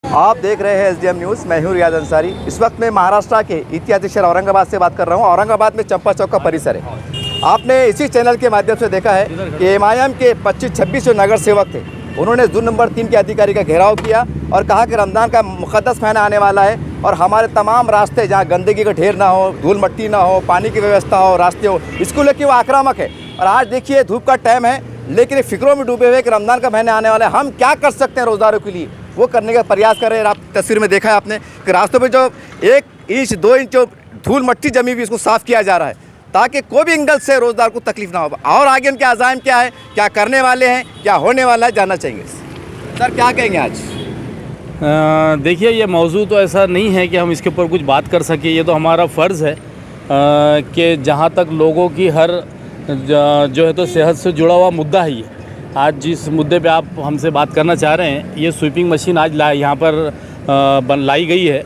आप देख रहे हैं एसडीएम न्यूज़। मैं हूं रियाज अंसारी। इस वक्त मैं महाराष्ट्र के ऐतिहासिक शहर औरंगाबाद से बात कर रहा हूं। औरंगाबाद में चंपा चौक का परिसर है। आपने इसी चैनल के माध्यम से देखा है कि एमआईएम के 25-26 जो नगर सेवक थे, उन्होंने जोन नंबर 3 के अधिकारी का घेराव किया और कहा कि रमज़ान का मुक़द्दस महीना आने वाला है और हमारे तमाम रास्ते जहाँ गंदगी का ढेर ना हो, धूल मट्टी ना हो, पानी की व्यवस्था हो, रास्ते हो, इसको लेकर वो आक्रामक है। और आज देखिए धूप का टाइम है, लेकिन फिक्रों में डूबे हुए कि रमज़ान का महीना आने वाला है, हम क्या कर सकते हैं रोज़ारों के लिए, वो करने का प्रयास कर रहे हैं। आप तस्वीर में देखा है आपने कि रास्तों पे जो 1 इंच 2 इंच जो धूल मट्टी जमी हुई, इसको साफ़ किया जा रहा है ताकि कोई भी एंगल से रोज़गार को तकलीफ ना हो। और आगे उनके अज़ाइम क्या है, क्या करने वाले हैं, क्या होने वाला है, जानना चाहेंगे। सर क्या कहेंगे आज? देखिए, ये मौजू तो ऐसा नहीं है कि हम इसके ऊपर कुछ बात कर सकें। ये तो हमारा फ़र्ज़ है कि जहाँ तक लोगों की हर जो है तो सेहत से जुड़ा हुआ मुद्दा है। ये आज जिस मुद्दे पे आप हमसे बात करना चाह रहे हैं, ये स्वीपिंग मशीन आज यहाँ पर लाई गई है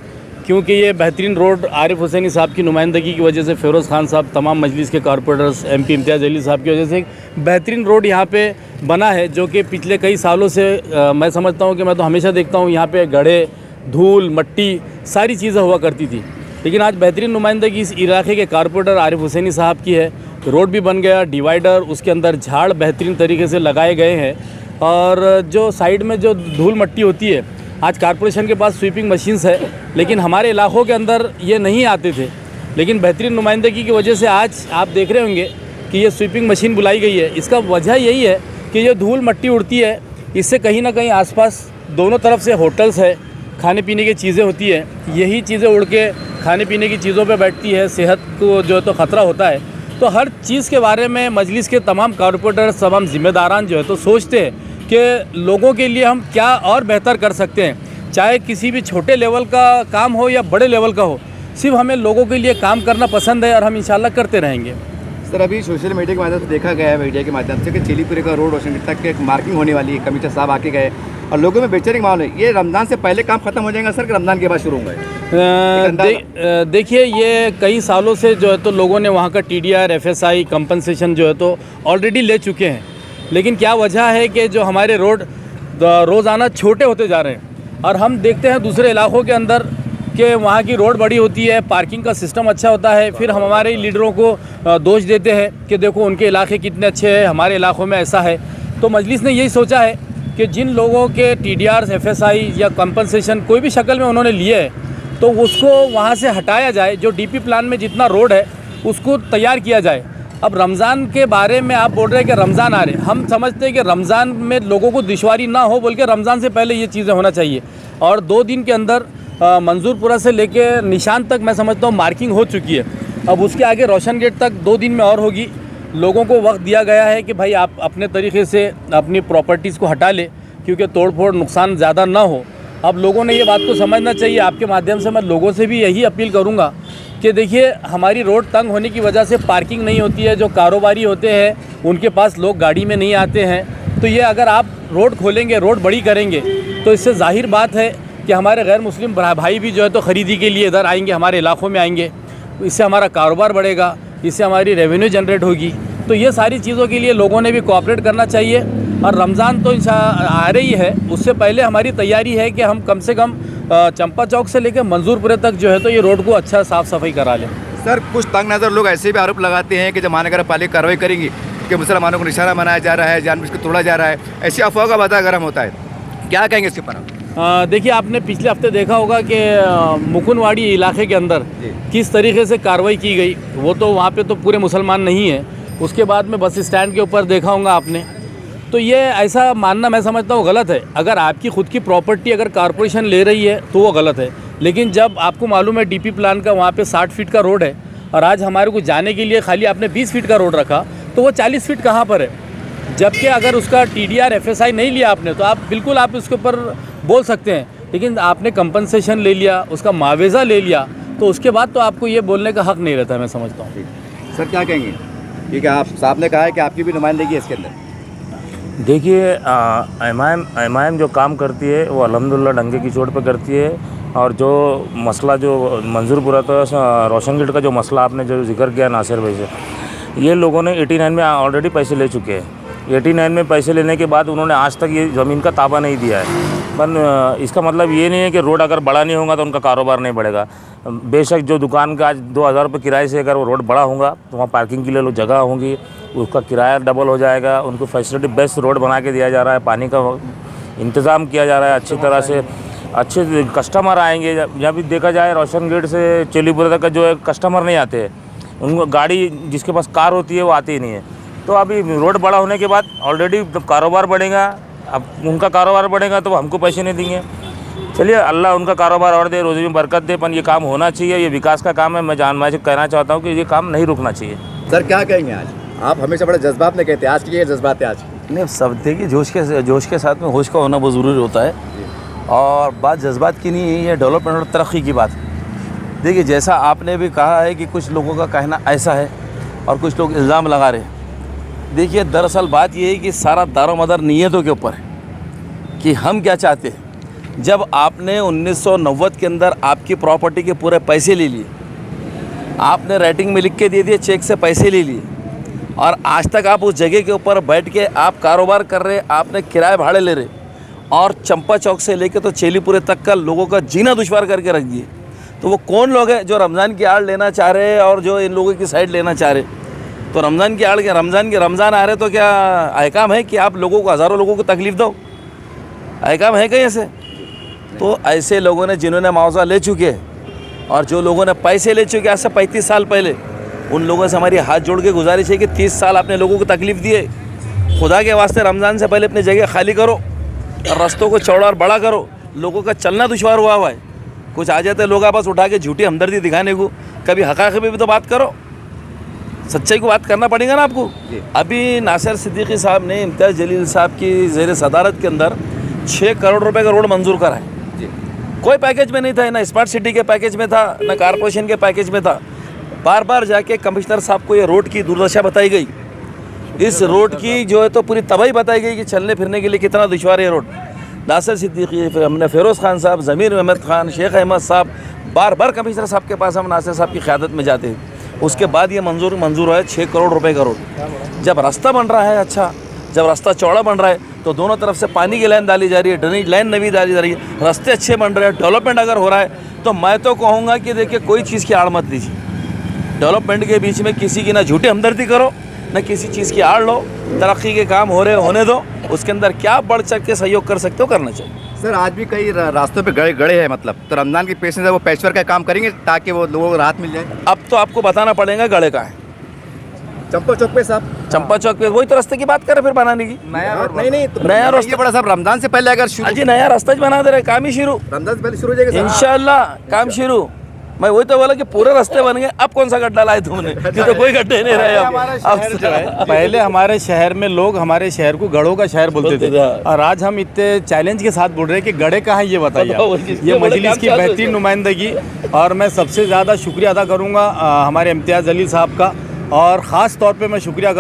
क्योंकि ये बेहतरीन रोड आरिफ हुसैनी साहब की नुमाइंदगी की वजह से, फ़िरोज़ खान साहब, तमाम मजलिस के कॉरपोरेटर्स, MP इम्तियाज़ अली साहब की वजह से एक बेहतरीन रोड यहाँ पे बना है, जो कि पिछले कई सालों से मैं समझता हूँ कि मैं तो हमेशा देखता हूँ यहाँ पे गड्ढे, धूल, मट्टी, सारी चीज़ें हुआ करती थी। लेकिन आज बेहतरीन नुमाइंदगी इस इलाके के कॉरपोरेटर आरिफ हुसैनी साहब की है। रोड भी बन गया, डिवाइडर, उसके अंदर झाड़ बेहतरीन तरीके से लगाए गए हैं और जो साइड में जो धूल मट्टी होती है, आज कॉरपोरेशन के पास स्वीपिंग मशीन्स है, लेकिन हमारे इलाकों के अंदर ये नहीं आते थे। लेकिन बेहतरीन नुमाइंदगी की वजह से आज आप देख रहे होंगे कि ये स्वीपिंग मशीन बुलाई गई है। इसका वजह यही है कि ये धूल मट्टी उड़ती है, इससे कहीं ना कहीं आसपास दोनों तरफ से होटल्स है, खाने पीने की चीज़ें होती है, यही चीज़ें उड़ के खाने पीने की चीज़ों पे बैठती है, सेहत को जो है तो ख़तरा होता है। तो हर चीज़ के बारे में मजलिस के तमाम कॉरपोरेटर्स, तमाम ज़िम्मेदारान जो है तो सोचते हैं कि लोगों के लिए हम क्या और बेहतर कर सकते हैं। चाहे किसी भी छोटे लेवल का काम हो या बड़े लेवल का हो, सिर्फ हमें लोगों के लिए काम करना पसंद है और हम इंशाल्लाह करते रहेंगे। सर अभी सोशल मीडिया के माध्यम से देखा गया है, मीडिया के माध्यम से कि चिलीपुरी का रोड रोशनगढ़ तक एक मार्किंग होने वाली है, कमिश्नर साहब आके गए और लोगों में बेचैनी माहौल है। ये रमज़ान से पहले काम खत्म हो जाएगा सर कि रमज़ान के बाद शुरू होंगे? देखिए, ये कई सालों से जो है तो लोगों ने वहाँ का TDR, FSI कंपनसेशन जो है तो ऑलरेडी ले चुके हैं। लेकिन क्या वजह है कि जो हमारे रोड रोज़ाना छोटे होते जा रहे हैं और हम देखते हैं दूसरे इलाकों के अंदर कि वहाँ की रोड बड़ी होती है, पार्किंग का सिस्टम अच्छा होता है, फिर हम हमारे लीडरों को दोष देते हैं कि देखो उनके इलाके कितने अच्छे हैं, हमारे इलाकों में ऐसा है। तो मजलिस ने यही सोचा है कि जिन लोगों के TDRs, FSI या कंपनसेशन कोई भी शक्ल में उन्होंने लिए है, तो उसको वहाँ से हटाया जाए। जो DP प्लान में जितना रोड है उसको तैयार किया जाए। अब रमज़ान के बारे में आप बोल रहे हैं कि रमज़ान आ रहे, हम समझते हैं कि रमज़ान में लोगों को दुश्वारी ना हो बोल के रमज़ान से पहले ये चीज़ें होना चाहिए। और 2 दिन के अंदर मंजूरपुरा से लेके निशान तक मैं समझता हूँ मार्किंग हो चुकी है। अब उसके आगे रोशन गेट तक 2 दिन में और होगी। लोगों को वक्त दिया गया है कि भाई आप अपने तरीके से अपनी प्रॉपर्टीज़ को हटा ले क्योंकि तोड़ फोड़ नुकसान ज़्यादा ना हो। अब लोगों ने ये बात को समझना चाहिए। आपके माध्यम से मैं लोगों से भी यही अपील करूँगा कि देखिए, हमारी रोड तंग होने की वजह से पार्किंग नहीं होती है, जो कारोबारी होते हैं उनके पास लोग गाड़ी में नहीं आते हैं। तो ये अगर आप रोड खोलेंगे, रोड बड़ी करेंगे, तो इससे जाहिर बात है कि हमारे गैर मुस्लिम भाई भी जो है तो ख़रीदी के लिए इधर आएंगे, हमारे इलाकों में आएंगे। इससे हमारा कारोबार बढ़ेगा, इससे हमारी रेवेन्यू जनरेट होगी। तो ये सारी चीज़ों के लिए लोगों ने भी कोऑपरेट करना चाहिए। और रमज़ान तो आ रही है, उससे पहले हमारी तैयारी है कि हम कम से कम चंपा चौक से लेकर मंजूरपुरे तक जो है तो ये रोड को अच्छा साफ़ सफाई करा लें। सर कुछ तंग नज़र लोग ऐसे भी आरोप लगाते हैं कि जब महानगर पालिका कार्रवाई करेंगी कि मुसलमानों को निशाना बनाया जा रहा है, जानबूझ के तोड़ा जा रहा है, ऐसी अफवाह का वादा गर्म होता है, क्या कहेंगे इसके ऊपर? देखिए, आपने पिछले हफ्ते देखा होगा कि मुकुंदवाड़ी इलाके के अंदर किस तरीके से कार्रवाई की गई। वो तो वहाँ पे तो पूरे मुसलमान नहीं है। उसके बाद में बस स्टैंड के ऊपर देखा होगा आपने। तो ये ऐसा मानना मैं समझता हूँ गलत है। अगर आपकी खुद की प्रॉपर्टी अगर कॉरपोरेशन ले रही है तो वो गलत है। लेकिन जब आपको मालूम है DP प्लान का वहाँ पे 60 फीट का रोड है और आज हमारे को जाने के लिए खाली आपने 20 फीट का रोड रखा, तो वो 40 फीट कहाँ पर है? जबकि अगर उसका TDR, FSI नहीं लिया आपने तो आप बिल्कुल आप उसके ऊपर बोल सकते हैं। लेकिन आपने कंपनसेशन ले लिया, उसका मुआवजा ले लिया, तो उसके बाद तो आपको ये बोलने का हक़ नहीं रहता है, मैं समझता हूँ। सर क्या कहेंगे? क्योंकि आप साहब ने कहा है कि आपकी भी नुमाइंदगी है इसके अंदर। देखिए, एमआईएम जो काम करती है वो अल्हम्दुलिल्लाह डंके की चोट पे करती है। और जो मसला जो मंजूरपुरा तो रोशनगढ़ का जो मसला आपने जो जिक्र किया नासिर भाई से, ये लोगों ने 89 में ऑलरेडी पैसे ले चुके हैं 89 में पैसे लेने के बाद उन्होंने आज तक ये ज़मीन का ताबा नहीं दिया है। पर इसका मतलब ये नहीं है कि रोड अगर बड़ा नहीं होगा तो उनका कारोबार नहीं बढ़ेगा। बेशक जो दुकान का आज 2000 रुपये किराए से अगर वो रोड बड़ा होगा तो वहाँ पार्किंग के लिए लोग जगह होंगी, उसका किराया डबल हो जाएगा। उनको फैसिलिटी बेस्ट रोड बना के दिया जा रहा है, पानी का इंतज़ाम किया जा रहा है अच्छी तरह से, अच्छे कस्टमर आएंगे। जब भी देखा जाए रोशन गेट से चेलीपुरा तक का जो है कस्टमर नहीं आते हैं, उनको गाड़ी जिसके पास कार होती है वो आती ही नहीं है। तो अभी रोड बड़ा होने के बाद ऑलरेडी कारोबार बढ़ेगा, अब उनका कारोबार बढ़ेगा तो हमको पैसे नहीं देंगे। चलिए अल्लाह उनका कारोबार और दे, रोज़ी में बरकत दे, पर ये काम होना चाहिए, ये विकास का काम है। मैं कहना चाहता हूँ कि ये काम नहीं रुकना चाहिए। सर क्या कहेंगे आज? आप हमेशा बड़े जज्बात में कहते हैं, आज की ये जज्बात है आज? नहीं, सब देखिए जोश के साथ में होश का होना बहुत ज़रूरी होता है। और बात जज्बात की नहीं है, ये डेवलपमेंट और तरक्की की बात है। देखिए जैसा आपने भी कहा है कि कुछ लोगों का कहना ऐसा है और कुछ लोग इल्ज़ाम लगा रहे हैं। देखिए दरअसल बात ये है कि सारा दारोमदार नीयतों के ऊपर है कि हम क्या चाहते हैं। जब आपने 1990 के अंदर आपकी प्रॉपर्टी के पूरे पैसे ले लिए, आपने राइटिंग में लिख के दे दिए, चेक से पैसे ले लिए, और आज तक आप उस जगह के ऊपर बैठ के आप कारोबार कर रहे, आपने किराए भाड़े ले रहे, और चंपा चौक से लेके तो चेलीपुरे तक का लोगों का जीना दुश्वार करके रख दिए। तो वो कौन लोग हैं जो रमज़ान की आड़ लेना चाह रहे हैं और जो इन लोगों की साइड लेना चाह रहे? तो रमज़ान की आड़ के रमज़ान आ रहे तो क्या अहकाम है कि आप लोगों को, हज़ारों लोगों को तकलीफ़ दो? अहकाम है कहीं ऐसे? तो ऐसे लोगों ने जिन्होंने मुआवजा ले चुके हैं और जो लोगों ने पैसे ले चुके आज से 35 साल पहले, उन लोगों से हमारी हाथ जोड़ के गुजारिश है कि 30 साल आपने लोगों को तकलीफ़ दी है, खुदा के वास्ते रमज़ान से पहले अपनी जगह खाली करो और रास्तों को चौड़ा और बड़ा करो। लोगों का चलना दुश्वार हुआ है। कुछ आ जाते लोग आपस उठा के झूठी हमदर्दी दिखाने को, कभी हक़ाक़ पे भी तो बात करो, सच्चाई को बात करना पड़ेगा ना आपको। अभी नासिर सिद्दीकी साहब ने इम्तियाज़ जलील साहब की ज़ेर सदारत के अंदर 6 करोड़ रुपए का रोड मंजूर करा है। कोई पैकेज में नहीं था, ना स्मार्ट सिटी के पैकेज में था, ना कारपोरेशन के पैकेज में था। बार बार जाके कमिश्नर साहब को ये रोड की दुर्दशा बताई गई, इस रोड की जो है तो पूरी तबाही बताई गई कि चलने फिरने के लिए कितना दुश्वार है रोड। नासिर सिद्दीकी, हमने फ़िरोज़ खान साहब, ज़मीर अहमद खान, शेख अहमद साहब, बार बार कमिश्नर साहब के पास हम नासिर साहब की क़यादत में जाते हैं। उसके बाद ये मंजूर है 6 करोड़ रुपए का रोड। जब रास्ता बन रहा है, अच्छा जब रास्ता चौड़ा बन रहा है तो दोनों तरफ से पानी की लाइन डाली जा रही है, ड्रेनेज लाइन नवी डाली जा रही है, रास्ते अच्छे बन रहे हैं, डेवलपमेंट अगर हो रहा है, तो मैं तो कहूँगा कि देखिए कोई चीज़ की आड़ मत लीजिए। डेवलपमेंट के बीच में किसी की ना झूठी हमदर्दी करो, ना किसी चीज़ की आड़ लो। तरक्की के काम हो रहे होने दो, उसके अंदर क्या बढ़ चढ़ के सहयोग कर सकते हो करना चाहिए। सर आज भी कई रास्तों पे गड़े हैं, मतलब तो रमज़ान की पेश नज़र वो पैचवर्क का काम करेंगे ताकि वो लोगों को राहत मिल जाए। अब तो आपको बताना पड़ेगा गड़े का है। चंपा चौक पे साहब, चंपा चौक पे वही तो रास्ते की बात कर रहे फिर बनाने की। नहीं तो नया रास्ता बड़ा साहब, रमज़ान से पहले अगर शुरू, जी नया रास्ता बना दे रहे, काम ही शुरू, रमज़ान से पहले शुरू हो जाएगा इंशाल्लाह काम शुरू। मैं वही तो बोला कि पूरे रास्ते बन गए, अब कौन सा गड्ढा लाए तुमने? तो कोई गड्ढे नहीं रहे अब। पहले हमारे शहर में लोग हमारे शहर को गढ़ों का शहर बोलते थे, और आज हम इतने चैलेंज के साथ बोल रहे हैं कि गढ़े कहाँ है ये बताइए। ये मजलिस की बेहतरीन नुमाइंदगी, और मैं सबसे ज़्यादा शुक्रिया अदा करूँगा हमारे इम्तियाज़ जलील साहब का, और ख़ास तौर पे मैं शुक्रिया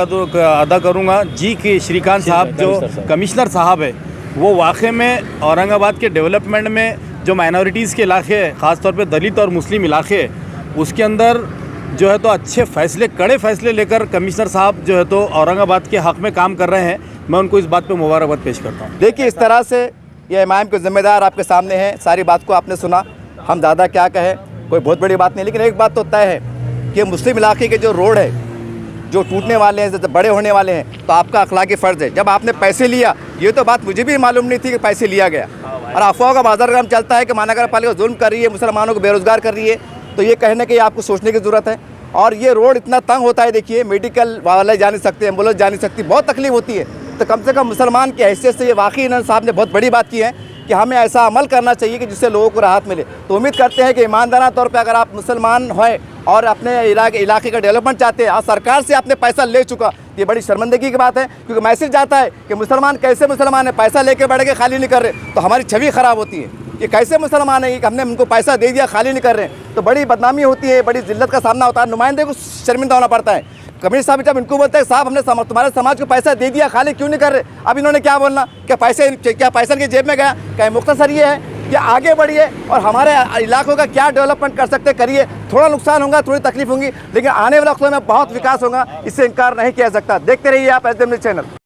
अदा करूँगा जी कि श्रीकांत साहब जो कमिश्नर साहब है, वो वाकई में औरंगाबाद के डेवलपमेंट में जो माइनॉरिटीज़ के इलाके हैं, ख़ास तौर पे दलित और मुस्लिम इलाके, उसके अंदर जो है तो अच्छे फ़ैसले, कड़े फ़ैसले लेकर कमिश्नर साहब जो है तो औरंगाबाद के हक़ में काम कर रहे हैं। मैं उनको इस बात पे मुबारकबाद पेश करता हूँ। देखिए इस तरह से ये इमाम के ज़िम्मेदार आपके सामने हैं, सारी बात को आपने सुना। हम ज़्यादा क्या कहें, कोई बहुत बड़ी बात नहीं, लेकिन एक बात तो तय है कि मुस्लिम इलाके के जो रोड है, जो टूटने वाले हैं, जब बड़े होने वाले हैं, तो आपका अखलाकी फ़र्ज़ है। जब आपने पैसे लिया, ये तो बात मुझे भी मालूम नहीं थी कि पैसे लिया गया, और अफवाह का बाजार काम चलता है कि महानगर पालिका जुल्म कर रही है, मुसलमानों को बेरोज़गार कर रही है, तो ये कहने के आपको सोचने की ज़रूरत है। और ये रोड इतना तंग होता है, देखिए मेडिकल वाले जा नहीं सकते, एम्बुलेंस जा नहीं सकती, बहुत तकलीफ होती है। तो कम से कम मुसलमान की हैसियत से ये वाकई इन्होंने साहब ने बहुत बड़ी बात की है कि हमें ऐसा अमल करना चाहिए कि जिससे लोगों को राहत मिले। तो उम्मीद करते हैं कि ईमानदाराना तौर पे अगर आप मुसलमान हैं और अपने इलाके का डेवलपमेंट चाहते हैं, और सरकार से आपने पैसा ले चुका, ये बड़ी शर्मिंदगी की बात है, क्योंकि मैसेज जाता है कि मुसलमान कैसे मुसलमान है, पैसा लेके बैठ के खाली नहीं कर रहे, तो हमारी छवि ख़राब होती है कि कैसे मुसलमान है कि हमने उनको पैसा दे दिया खाली नहीं कर रहे हैं, तो बड़ी बदनामी होती है, बड़ी जिल्लत का सामना होता है, नुमाइंदे को शर्मिंदा होना पड़ता है। कमिश्नर साहब जब इनको बोलते हैं साहब हमने तुम्हारे समाज को पैसा दे दिया, खाली क्यों नहीं कर रहे, अब इन्होंने क्या बोलना, क्या पैसा इनकी जेब में गया? क्या मुख्तसर ये है कि आगे बढ़िए और हमारे इलाकों का क्या डेवलपमेंट कर सकते करिए। थोड़ा नुकसान होगा, थोड़ी तकलीफ होंगी, लेकिन आने वाले वक्तों में बहुत विकास होगा, इससे इनकार नहीं किया जा सकता। देखते रहिए आप एसडीएम न्यूज़ चैनल।